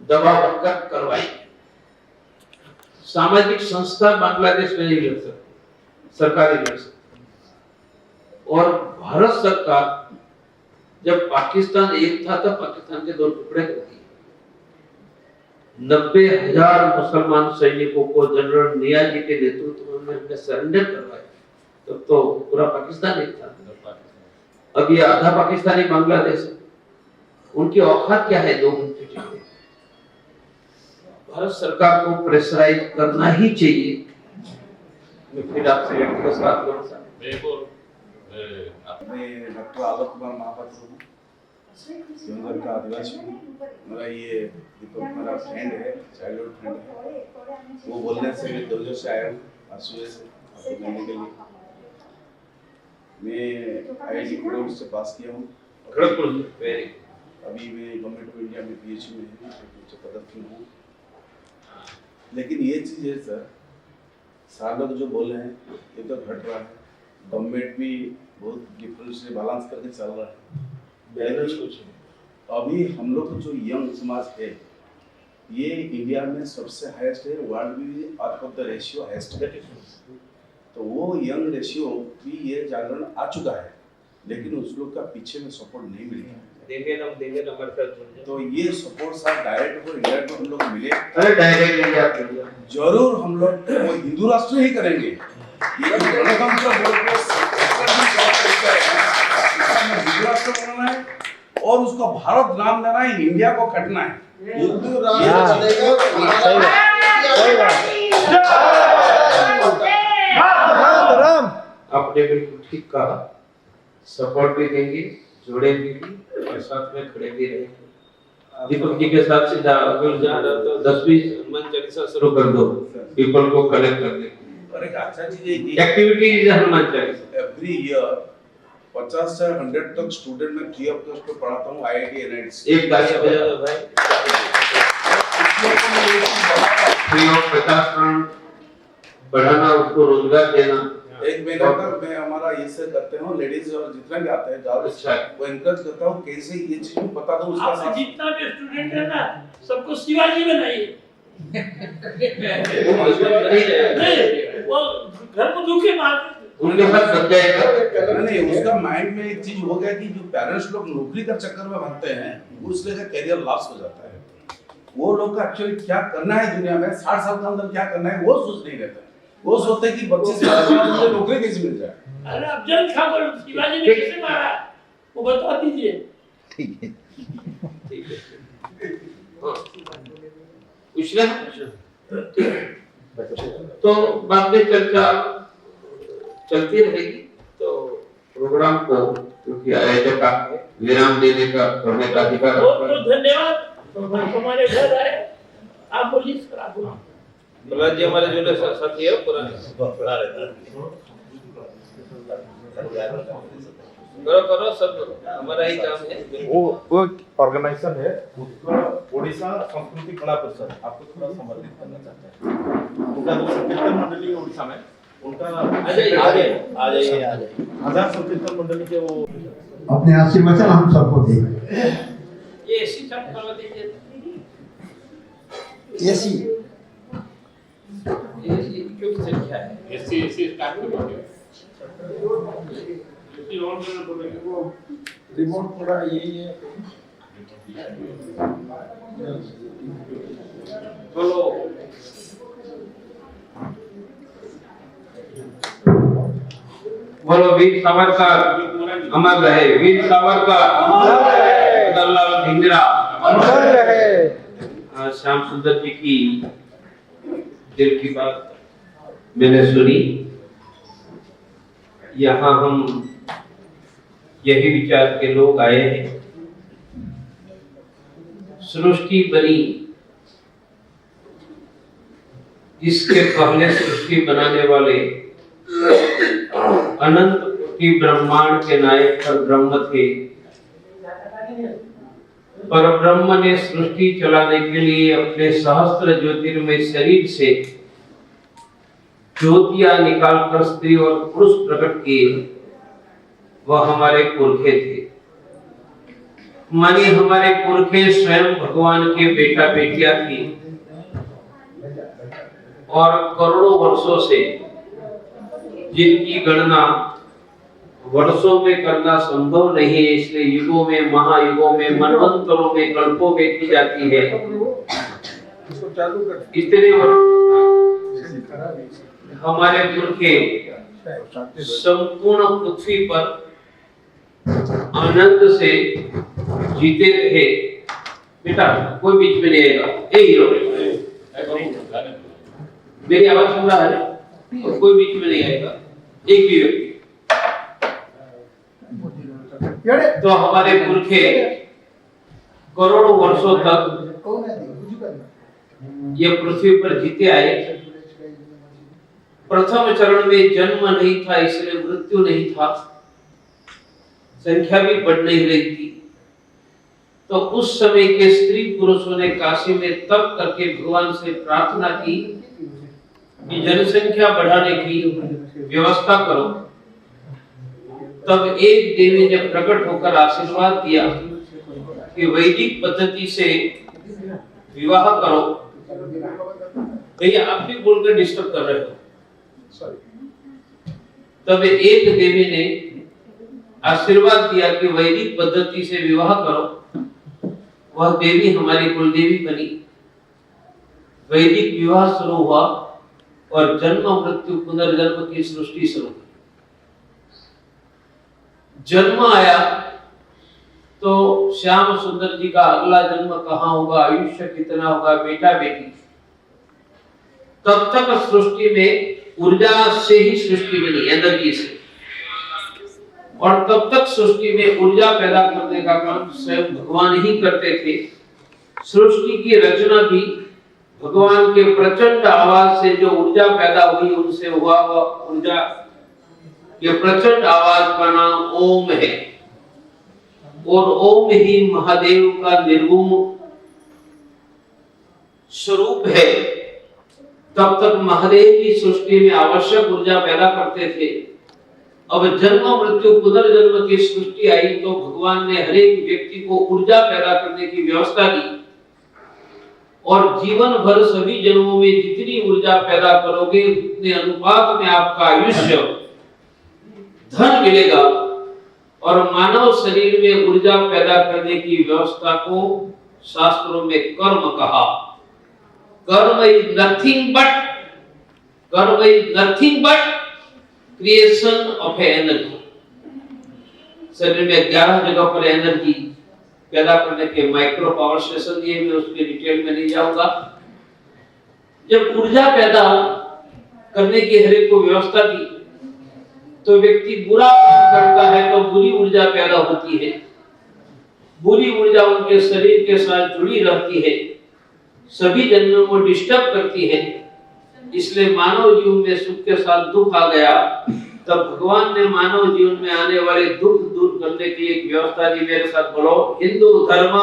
दवा बनकर करवाई। सामाजिक संस्था बांग्लादेश में नहीं लड़ सकती, सरकार ही लड़ सकती। और भारत सरकार जब पाकिस्तान एक था तब पाकिस्तान के 2 टुकड़े कर दिए। 90,000 मुसलमान सैनिकों को जनरल नियाजी के नेतृत्व में हमने सरेंडर करवाया, तब तो पूरा पाकिस्तान एक था। अब ये आधा पाकिस्तानी बांग्लादेश है। उनकी औकात क्या है? 2 घंटे की। भारत सरकार को प्रेशराइज करना ही चाहिए। मैं फिर आपसे व्यक्तिगत बात करूंगा। मैं डॉक्टर आलोक कुमार महापात्र हूँ, शिवनगर का आदिवासी हूँ। मेरा ये दीपक मेरा फ्रेंड है, चाइल्डहुड फ्रेंड है। वो बोलने से मैं 2 से आया हूँ आसुए से आपको मिलने के लिए। मैं IIT खड़गपुर से पास किया हूँ। खड़गपुर से अभी मैं गवर्नमेंट ऑफ इंडिया में PhD में हूँ, उच्च पदस्थ हूँ। लेकिन ये चीज़ है सर लोग जो बोल रहे हैं ये तो घट रहा है। गवर्नमेंट भी बहुत डिफरेंस से बैलेंस करके चल रहा है। बैलेंस कुछ अभी हम लोग जो यंग समाज है ये इंडिया में सबसे हाईएस्ट है, वर्ल्ड में भी out of the ratio highest है। तो वो यंग रेशियो भी ये जागरण आ चुका है, लेकिन उस लोग का पीछे में सपोर्ट नहीं मिल रहा है। देंगे ना हमारे साथ। तो ये सपोर्ट साथ डायरेक्ट और इनडायरेक्ट हम लोग मिले। अरे डायरेक्ट नहीं आप जरूर हम लोग वो हिंदू राष्ट्र ही करेंगे। ये गणतंत्र बोर्ड को हिंदू राष्ट्र बनाना है और उसको भारत नाम देना है, इंडिया को कटना है। हिंदू राष्ट्र चलेगा। आपने बिल्कुल ठीक कहा। सपोर्ट भी देंगे, जोड़ेंगे भी और साथ में खड़े भी रहेंगे। दीपक जी के साथ सीधा अगर जा रहा तो 10-20 हनुमान चालीसा शुरू कर दो, पीपल को कलेक्ट करने। और एक अच्छा चीज है कि activity is Hanuman Chalisa. Every year 50 से 100 तक स्टूडेंट में फ्री ऑफ कॉस्ट पे पढ़ाता हूँ IIT NIT। एक ताली बजा दो भाई। फ्री ऑफ 50 पढ़ाना, उसको रोजगार देना। एक महीना तक मैं हमारा ये से करते हैं, लेडीज और जितना भी आते हैं गर्ल्स वो एनकरेज करता हूँ कैसे ये चीज को पता दो उसका आप जितना भी स्टूडेंट है ना सबको शिवाजी बनाइए। नहीं वो घर को दुखी मार उनके साथ बच जाएगा। नहीं उसका माइंड में एक चीज हो गया कि जो पेरेंट्स लोग नौकरी का चक्कर में भागते हैं उससे का करियर लॉस हो जाता है। वो लोग का एक्चुअली क्या करना है दुनिया में 60 साल के अंदर क्या करना है वो सोच नहीं रहता है। वो सोचते हैं कि 25 साल के बाद मुझे नौकरी कैसे मिल जाए। अरे अफजल खान को शिवाजी ने कैसे मारा वो बता दीजिए। ठीक है। पूछ रहे हैं? तो बाद में चर्चा चलती रहेगी। तो प्रोग्राम को क्योंकि आयोजक का विराम देने का समय का अधिकार बहुत बहुत धन्यवाद। हमारे घर आए आप बोलिए सर आप बोलिए। प्रहलाद जी हमारे जो साथी है पुराने करो सब हमारा ही काम है। वो ऑर्गेनाइजेशन है उसका ओडिशा संस्कृति कला परिषद आपको थोड़ा संबोधित करना चाहते हैं। उनका जो संकीर्तन मंडली है उड़ीसा में उनका आ जाइए हजार संकीर्तन मंडली के वो अपने आशीर्वचन हम सबको दें। ये ऐसी सब करवा दीजिए। ऐसी क्योंकि संख्या है एससी स्टार्ट करेंगे। रिमोट पूरा यही है। बोलो बोलो वीर सावरकर अमर रहे, वीर सावरकर अमर धिंगरा अमर रहे। श्याम सुंदर जी की दिल की बात मैंने सुनी यहाँ हम यही विचार के लोग आए हैं। सृष्टि बनी, इसके पहले सृष्टि बनाने वाले अनंत कोटि ब्रह्मांड के नायक पर ब्रह्म थे। पर ब्रह्म ने सृष्टि चलाने के लिए अपने सहस्त्र ज्योतिर्मय शरीर से ज्योतियां निकालकर स्त्री और पुरुष प्रकट किए। वह हमारे पुरखे थे, माने हमारे पुरखे स्वयं भगवान के बेटा बेटियां थी। और करोड़ों वर्षों से जिनकी गणना वर्षों में करना संभव नहीं है, इसलिए युगों में, महायुगों में, मनवंतरों में, कल्पों में की जाती है। इतने हमारे पुरखे संपूर्ण पृथ्वी पर आनंद से जीते रहे। बेटा कोई बीच में नहीं आएगा, मेरी आवाज सुन रहा है? और कोई बीच में नहीं आएगा, एक भी व्यक्ति। तो हमारे पुरखे करोड़ों वर्षों तक ये पृथ्वी पर जीते आए। प्रथम चरण में जन्म नहीं था, इसलिए मृत्यु नहीं था, संख्या भी बढ़ नहीं रही थी। तो उस समय के स्त्री पुरुषों ने काशी में तप करके भगवान से प्रार्थना की कि जनसंख्या बढ़ाने की व्यवस्था करो। तब एक देवी ने प्रकट होकर आशीर्वाद दिया कि वैदिक पद्धति से विवाह करो। भैया आप भी बोलकर डिस्टर्ब कर रहे हो। तब एक देवी ने आशीर्वाद दिया कि वैदिक पद्धति से विवाह करो। वह देवी हमारी कुलदेवी बनी। वैदिक विवाह शुरू हुआ और जन्म मृत्यु पुनर्जन्म की सृष्टि शुरू हुई। जन्म आया तो श्याम सुंदर जी का अगला जन्म कहाँ होगा, आयुष्य कितना होगा, बेटा बेटी। तब तक सृष्टि में ऊर्जा से ही सृष्टि बनी, एनर्जी से। और तब तक सृष्टि में ऊर्जा पैदा करने का काम स्वयं भगवान ही करते थे। सृष्टि की रचना भी भगवान के प्रचंड आवाज से जो ऊर्जा पैदा हुई उनसे हुआ। वह ऊर्जा के प्रचंड आवाज का नाम ओम है। और ओम ही महादेव का निर्गुण स्वरूप है। तब तक महादेव की सृष्टि में आवश्यक ऊर्जा पैदा करते थे। अब जन्म मृत्यु पुनर्जन्म की सृष्टि आई तो भगवान ने हर एक व्यक्ति को ऊर्जा पैदा करने की व्यवस्था की। और जीवन भर सभी जन्मों में जितनी ऊर्जा पैदा करोगे उतने अनुपात में आपका आयुष्य, धन मिलेगा। और मानव शरीर में ऊर्जा पैदा करने की व्यवस्था को शास्त्रों में कर्म कहा। कर्म is nothing but creation of energy. शरीर में 11 जगह पर एनर्जी पैदा करने के माइक्रो पावर स्टेशन दिए, मैं उसके डिटेल में नहीं जाऊंगा। जब ऊर्जा पैदा करने की हर एक को व्यवस्था दी तो व्यक्ति बुरा काम करता है तो बुरी ऊर्जा पैदा होती है। बुरी ऊर्जा उनके शरीर के साथ जुड़ी रहती है, सभी जन्मों को डिस्टर्ब करती है। इसलिए मानव जीवन में सुख के साथ दुख आ गया। तब भगवान ने मानव जीवन में आने वाले दुख दूर करने के लिए एक व्यवस्था दी। मेरे साथ बोलो, हिंदू धर्म।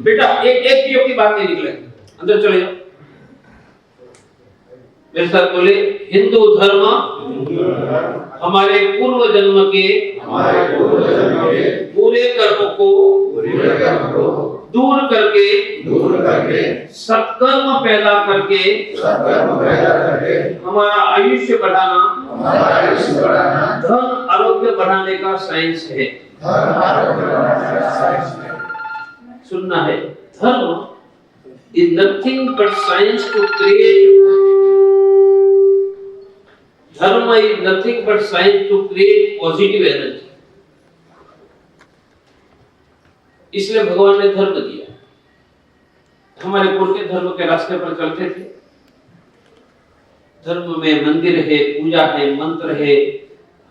बेटा एक भी अपनी बात नहीं निकले, अंदर चले जाओ। मेरे साथ बोले, हिंदू धर्म हमारे पूर्व जन्म के पूरे कर्मों को दूर करके सत्कर्म पैदा करके हमारा आयुष्य बढ़ाना, धन आरोग्य बढ़ाने का साइंस है। सुनना है, dharma is nothing but science to create. Dharma is nothing but science to create positive energy. इसलिए भगवान ने धर्म दिया। हमारे पुरखे धर्म के रास्ते पर चलते थे। धर्म में मंदिर है, पूजा है, मंत्र है,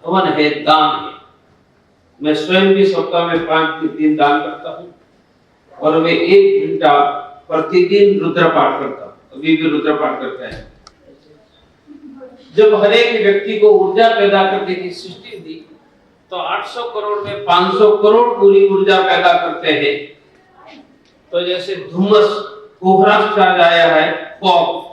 हवन है, दान है। मैं स्वयं भी सप्ताह में 5 दिन दान करता हूँ और मैं 1 घंटा प्रतिदिन रुद्र पाठ करता हूँ। अभी भी रुद्र पाठ करते हैं। जब हर एक व्यक्ति को ऊर्जा पैदा करने की सृष्टि दी तो 800 करोड़ में 500 करोड़ पूरी ऊर्जा पैदा करते हैं। तो जैसे धुम्मस कोहरा छा जाया है, फॉग,